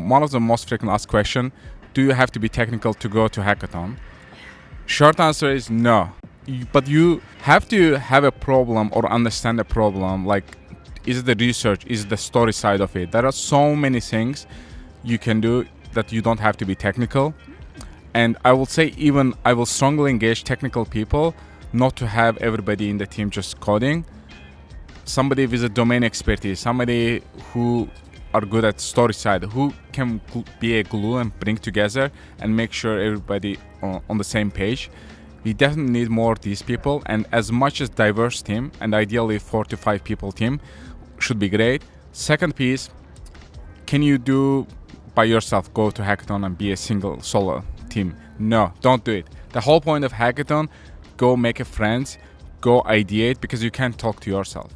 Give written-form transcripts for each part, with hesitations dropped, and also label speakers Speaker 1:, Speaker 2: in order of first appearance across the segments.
Speaker 1: one of the most frequently asked questions, do you have to be technical to go to hackathon? Short answer is no. But you have to have a problem or understand a problem. Like, is it the research? Is it the story side of it? There are so many things you can do that you don't have to be technical. And I will say even I will strongly engage technical people not to have everybody in the team just coding. Somebody with a domain expertise, somebody who are good at story side, who can be a glue and bring together and make sure everybody on the same page. We definitely need more of these people, and as much as diverse team, and ideally 4 to 5 people team should be great. Second piece, can you do by yourself, go to hackathon and be a single solo team? No, don't do it. The whole point of hackathon, go make a friends, go ideate, because you can't talk to yourself.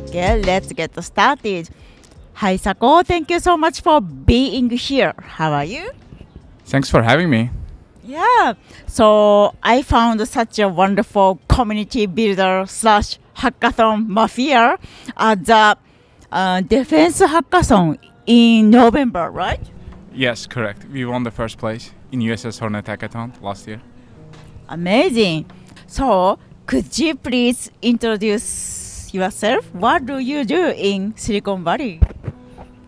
Speaker 2: Okay, let's get started. Hi, Sako. Thank you so much for being here. How are you?
Speaker 1: Thanks for having me.
Speaker 2: Yeah. So I found such a wonderful community builder / hackathon mafia at the defense hackathon in November, right?
Speaker 1: Yes, correct. We won the first place in USS Hornet Hackathon last year.
Speaker 2: Amazing. So could you please introduce yourself? What do you do in Silicon Valley?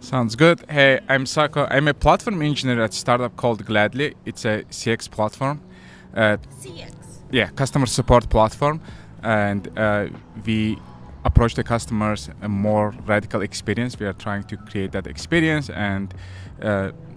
Speaker 1: Sounds good. Hey, I'm Sako. I'm a platform engineer at a startup called Gladly. It's a CX platform.
Speaker 2: CX.
Speaker 1: Yeah, customer support platform. And we approach the customers a more radical experience. We are trying to create that experience, and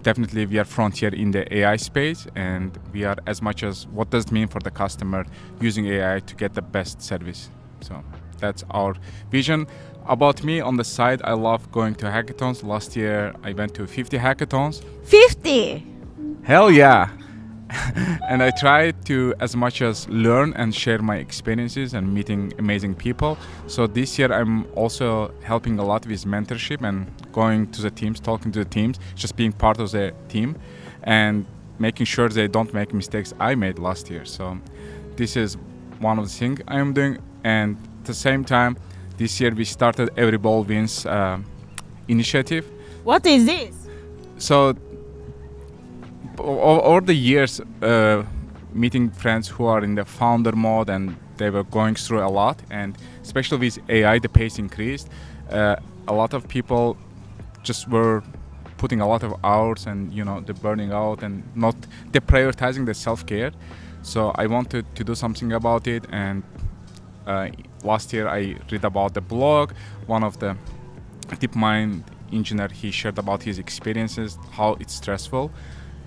Speaker 1: definitely we are frontier in the AI space, and we are as much as what does it mean for the customer using AI to get the best service. So that's our vision. About me on the side, I love going to hackathons. Last year I went to 50 hackathons.
Speaker 2: 50!
Speaker 1: Hell yeah! And I try to as much as learn and share my experiences and meeting amazing people. So this year I'm also helping a lot with mentorship and going to the teams, talking to the teams, just being part of the team and making sure they don't make mistakes I made last year. So this is one of the things I am doing. And at the same time, this year we started Every Ball Wins initiative.
Speaker 2: What is this?
Speaker 1: So over the years, meeting friends who are in the founder mode, and they were going through a lot, and especially with AI, the pace increased. A lot of people just were putting a lot of hours and, the burning out and not deprioritizing the self-care. So I wanted to do something about it, and last year I read about the blog. One of the DeepMind engineer, he shared about his experiences, how it's stressful.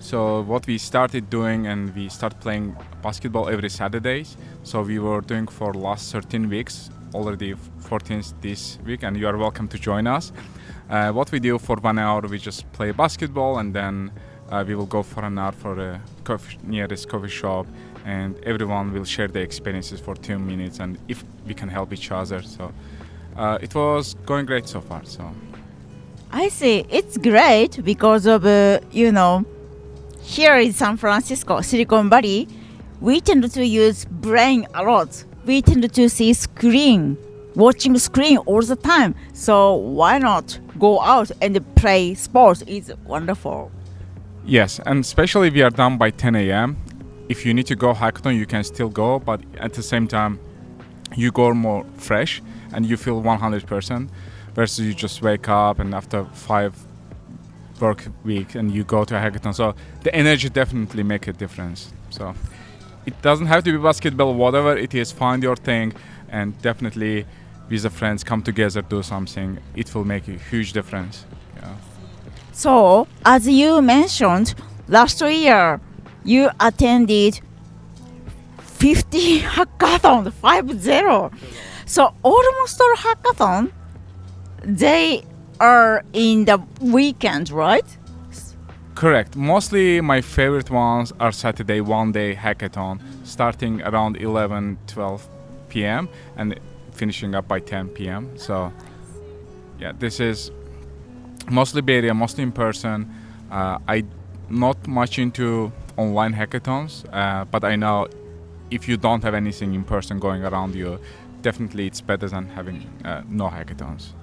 Speaker 1: So what we started doing, and we started playing basketball every Saturdays. So we were doing for last 13 weeks, already 14th this week, and you are welcome to join us. What we do for 1 hour, we just play basketball, and then we will go for an hour for a nearest coffee shop, and everyone will share their experiences for 2 minutes, and if we can help each other. So it was going great so far. So
Speaker 2: I see. It's great because of, here in San Francisco, Silicon Valley, we tend to use brain a lot. We tend to see watching screen all the time. So why not go out and play sports? It's wonderful.
Speaker 1: yes, and especially we are done by 10 a.m. If you need to go hackathon, you can still go, but at the same time, you go more fresh and you feel 100%, versus you just wake up and after 5 work week and you go to a hackathon. So the energy definitely make a difference. So it doesn't have to be basketball, whatever it is, find your thing, and definitely with the friends come together, do something. It will make a huge difference. Yeah.
Speaker 2: So as you mentioned, last year you attended 50 hackathon, 50. So almost all hackathon, they are in the weekend, right?
Speaker 1: Correct. Mostly my favorite ones are Saturday one-day hackathon, starting around 11, 12 p.m. and finishing up by 10 p.m. So yeah, this is mostly Bay Area, mostly in person. I not much into online hackathons, but I know if you don't have anything in person going around you, definitely it's better than having no hackathons.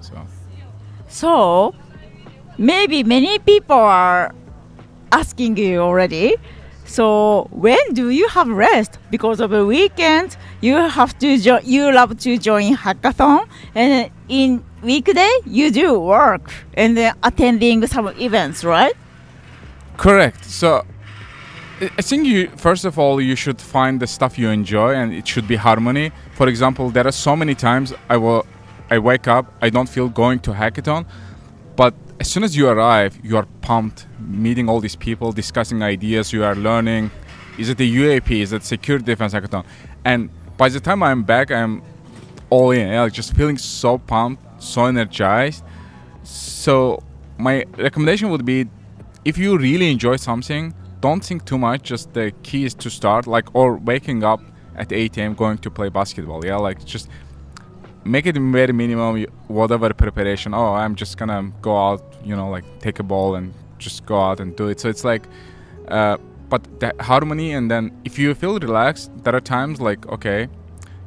Speaker 2: So maybe many people are asking you already. So when do you have rest? Because of a weekend, you have to you love to join hackathon, and in weekday you do work and attending some events, right?
Speaker 1: Correct. So I think you first of all you should find the stuff you enjoy, and it should be harmony. For example, there are so many times I wake up, I don't feel going to hackathon, but as soon as you arrive, you are pumped, meeting all these people, discussing ideas, you are learning. Is it a UAP? Is it security defense hackathon? And by the time I'm back, I'm all in, just feeling so pumped, so energized. So my recommendation would be, if you really enjoy something, don't think too much. Just the key is to start, or waking up at 8 a.m. going to play basketball. Just make it very minimum, whatever preparation. Oh, I'm just gonna go out, take a ball and just go out and do it. So it's but the harmony, and then if you feel relaxed, there are times okay,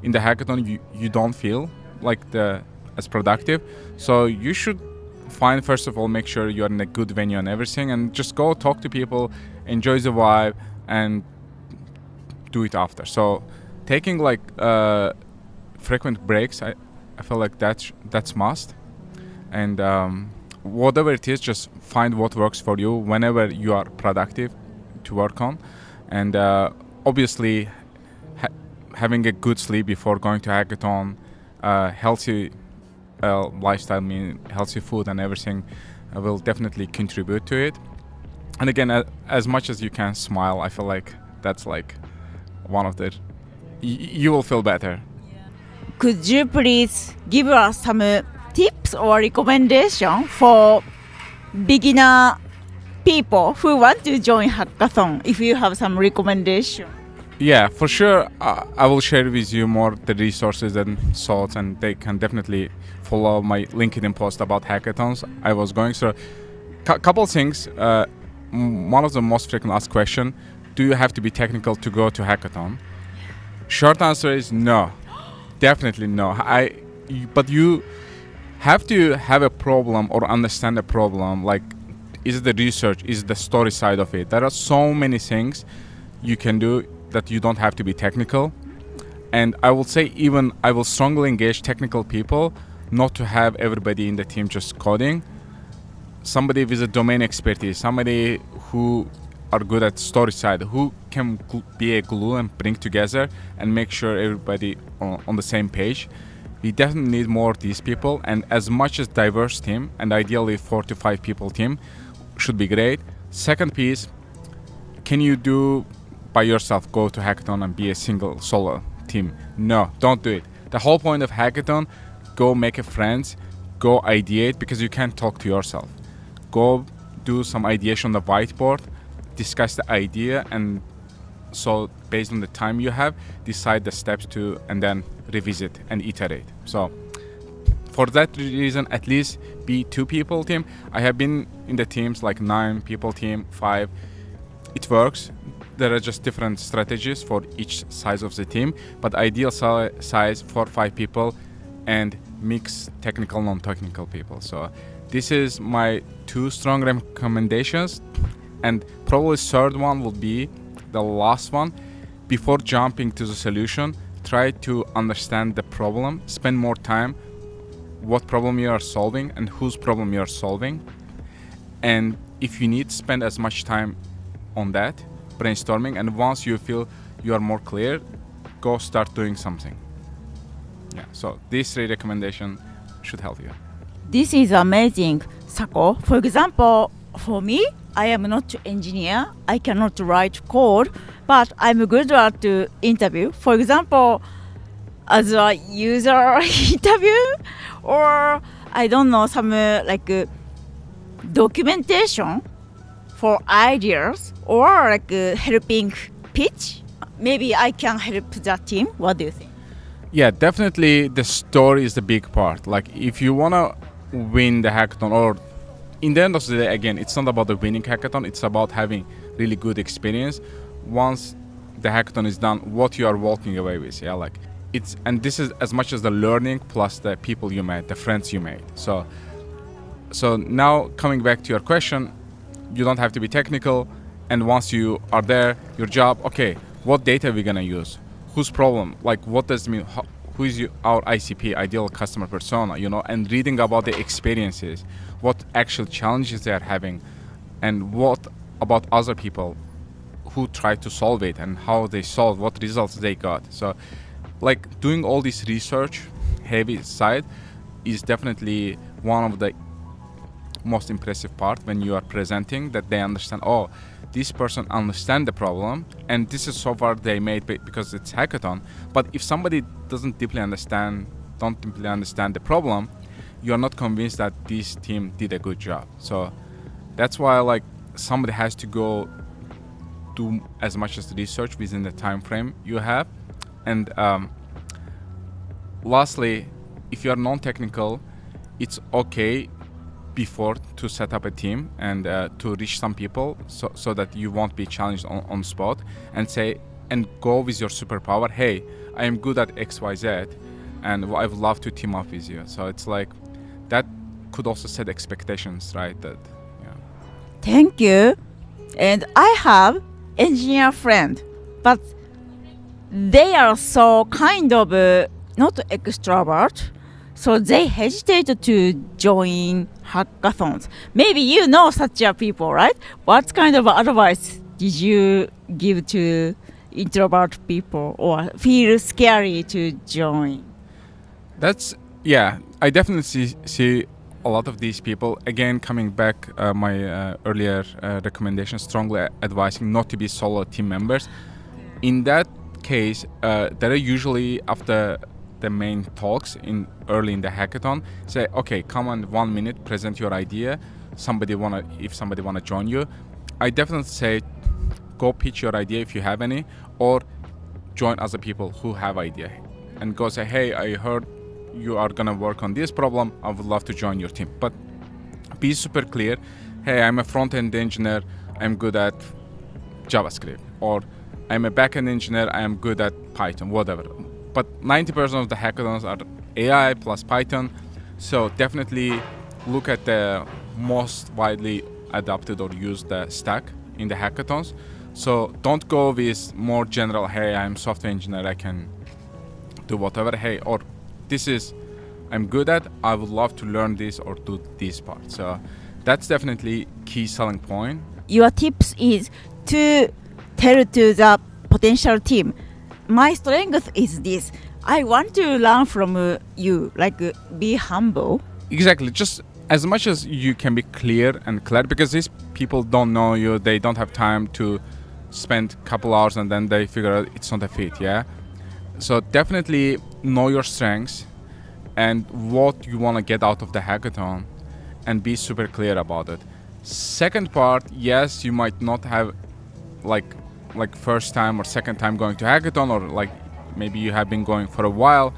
Speaker 1: in the hackathon you don't feel as productive. So you should find, first of all, make sure you're in a good venue and everything, and just go talk to people, enjoy the vibe, and do it after. So taking frequent breaks, I feel like that's must. And whatever it is, just find what works for you whenever you are productive to work on. And obviously having a good sleep before going to hackathon, healthy lifestyle, healthy food and everything will definitely contribute to it. And again, as much as you can smile, I feel like that's one of the you will feel better.
Speaker 2: Could you please give us some tips or recommendation for beginner people who want to join hackathon, if you have some recommendation?
Speaker 1: Yeah, for sure. I will share with you more the resources and thoughts, and they can definitely follow my LinkedIn post about hackathons I was going through. Couple things. One of the most frequently asked question: do you have to be technical to go to hackathon? Short answer is no. Definitely no. But you have to have a problem or understand a problem. Is it the research? Is it the story side of it? There are so many things you can do that you don't have to be technical. And I will say, I will strongly engage technical people not to have everybody in the team just coding. Somebody with a domain expertise, somebody who are good at story side, who can be a glue and bring together and make sure everybody on the same page. We definitely need more of these people, and as much as diverse team, and ideally 4 to 5 people team should be great. Second piece, can you do by yourself, go to hackathon and be a single solo team? No, don't do it. The whole point of hackathon, go make a friends, go ideate, because you can't talk to yourself. Go do some ideation on the whiteboard, discuss the idea, and so based on the time you have, decide the steps to, and then revisit and iterate. So for that reason, at least be 2 people team. I have been in the teams 9 people team, 5. It works. There are just different strategies for each size of the team, but ideal size 4-5 people, and mix technical, non-technical people. So this is my 2 strong recommendations, and probably third one would be the last one. Before jumping to the solution, try to understand the problem, spend more time what problem you are solving and whose problem you are solving. And if you need, spend as much time on that, brainstorming, and once you feel you are more clear, go start doing something. Yeah, so these 3 recommendations should help you.
Speaker 2: This is amazing, Sako. For example, for me, I am not an engineer. I cannot write code, but I'm good at the interview. For example, as a user interview, or I don't know, some documentation for ideas, or helping pitch. Maybe I can help the team. What do you think?
Speaker 1: Yeah, definitely the story is the big part. If you want to win the hackathon, or in the end of the day, again, it's not about the winning hackathon, it's about having really good experience. Once the hackathon is done, what you are walking away with. Yeah, and this is as much as the learning plus the people you met, the friends you made. So now coming back to your question, you don't have to be technical, and once you are there, your job, okay, what data are we gonna use? Whose problem? Like, what does it mean? Who is our ICP, ideal customer persona, and reading about the experiences, what actual challenges they are having, and what about other people who try to solve it and how they solve, what results they got. So like doing all this research heavy side is definitely one of the most impressive part when you are presenting, that they understand, oh, this person understand the problem, and this is so far they made because it's hackathon. But if somebody don't deeply understand the problem, you are not convinced that this team did a good job. So that's why like somebody has to go do as much as research within the time frame you have. And lastly, if you are non-technical, it's okay before to set up a team and to reach some people so that you won't be challenged on spot, and say and go with your superpower. Hey, I am good at XYZ and I would love to team up with you. So it's like that could also set expectations, right? That
Speaker 2: Thank you. And I have engineer friend, but they are so kind of not extrovert, so they hesitate to join hackathons. Maybe you know such a people, right? What kind of advice did you give to introvert people or feel scary to join?
Speaker 1: That's I definitely see a lot of these people. Again, coming back my earlier recommendation, strongly advising not to be solo team members. In that case, there are usually after the main talks early in the hackathon, say, okay, come on, 1 minute, present your idea. If somebody wanna join you, I definitely say go pitch your idea if you have any, or join other people who have idea, and go say, hey, I heard you are gonna work on this problem, I would love to join your team. But be super clear, hey, I'm a front-end engineer, I'm good at JavaScript, or I'm a back-end engineer, I am good at Python, whatever. But 90% of the hackathons are AI plus Python, so definitely look at the most widely adopted or used stack in the hackathons. So don't go with more general, hey, I'm software engineer, I can do whatever, hey, or this is I'm good at, I would love to learn this or do this part. So that's definitely key selling point.
Speaker 2: Your tips is to tell to the potential team, my strength is this, I want to learn from you, like be humble.
Speaker 1: Exactly, just as much as you can be clear and clear, because these people don't know you, they don't have time to spend a couple hours and then they figure out it's not a fit. So definitely know your strengths and what you want to get out of the hackathon, and be super clear about it. Second part, yes, you might not have like first time or second time going to hackathon, or like maybe you have been going for a while.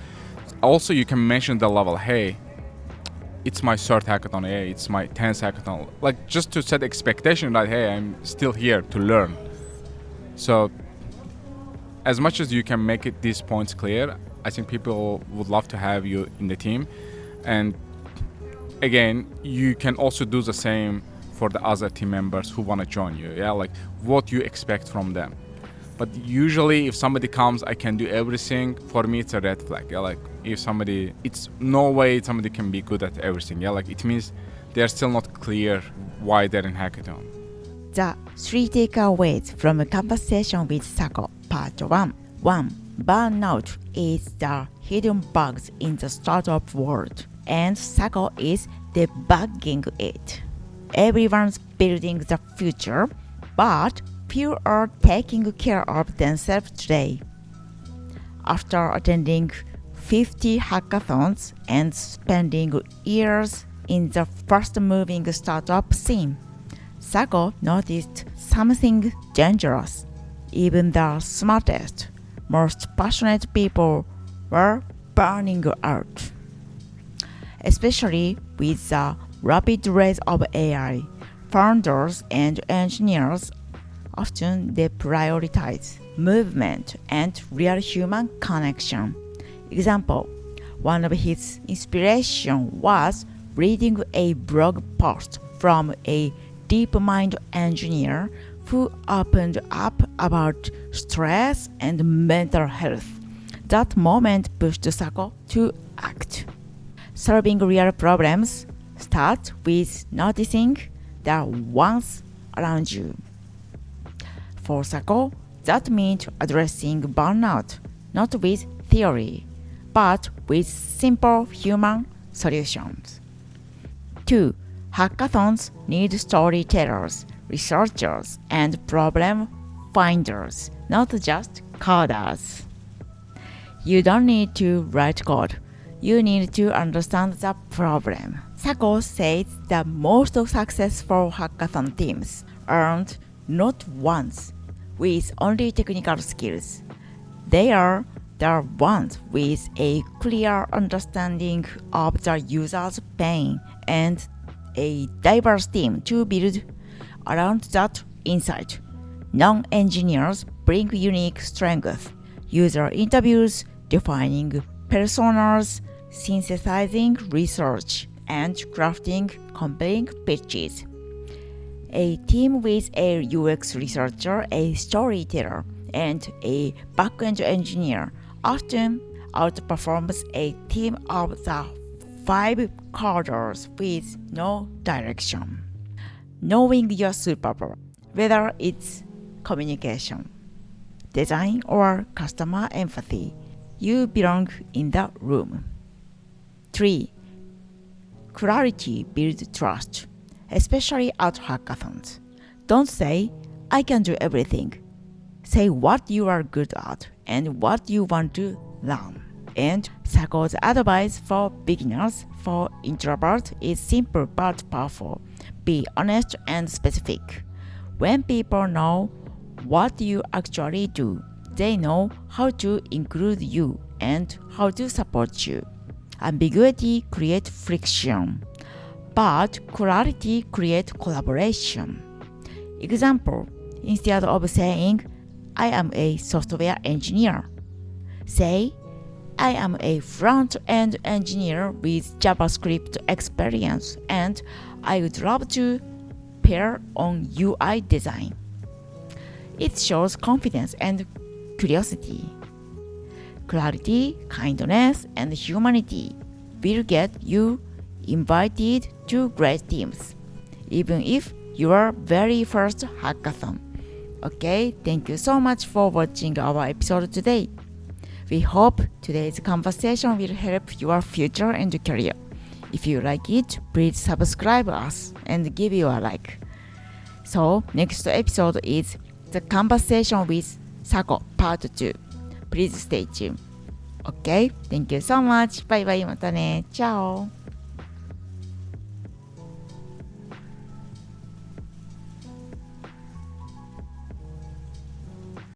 Speaker 1: Also, you can mention the level, hey, it's my third hackathon, hey, it's my 10th hackathon, like just to set expectation that, hey, I'm still here to learn. So as much as you can make it these points clear, I think people would love to have you in the team. And again, you can also do the same for the other team members who want to join you, like what you expect from them. But usually if somebody comes, I can do everything, for me it's a red flag. Like if somebody, it's no way somebody can be good at everything. Like it means they're still not clear why they're in hackathon.
Speaker 2: The 3 takeaways from a conversation with Sako, part 1. 1. Burnout is the hidden bugs in the startup world, and Sako is debugging it. Everyone's building the future, but few are taking care of themselves today. After attending 50 hackathons and spending years in the fast-moving startup scene, Sako noticed something dangerous. Even the smartest, most passionate people were burning out. Especially with the rapid rise of AI, founders and engineers often deprioritize movement and real human connection. Example, one of his inspiration was reading a blog post from a DeepMind engineer who opened up about stress and mental health. That moment pushed Sako to act. Solving real problems starts with noticing the ones around you. For Sako, that means addressing burnout, not with theory, but with simple human solutions. 2. Hackathons need storytellers, researchers, and problem finders, not just coders. You don't need to write code. You need to understand the problem. Sako says that most successful hackathon teams aren't not ones with only technical skills. They are the ones with a clear understanding of the user's pain and a diverse team to build around that insight. Non-engineers bring unique strengths, user interviews, defining personas, synthesizing research, and crafting compelling pitches. A team with a UX researcher, a storyteller, and a backend engineer often outperforms a team of the 5 coders with no direction. Knowing your superpower, whether it's communication, design, or customer empathy, you belong in the room. 3. Clarity builds trust, especially at hackathons. Don't say, I can do everything. Say what you are good at and what you want to learn. And Sako's advice for beginners, for introverts, is simple but powerful. Be honest and specific. When people know what you actually do, they know how to include you and how to support you. Ambiguity creates friction, but clarity creates collaboration. Example, instead of saying, I am a software engineer, say, I am a front-end engineer with JavaScript experience and I would love to pair on UI design. It shows confidence and curiosity. Clarity, kindness, and humanity will get you invited to great teams, even if you are very first hackathon. Okay, thank you so much for watching our episode today. We hope today's conversation will help your future and career. If you like it, please subscribe us and give you a like. So, next episode is the conversation with Sako Part 2. Please stay tuned. Okay? Thank you so much. Bye bye. またね。チャオ。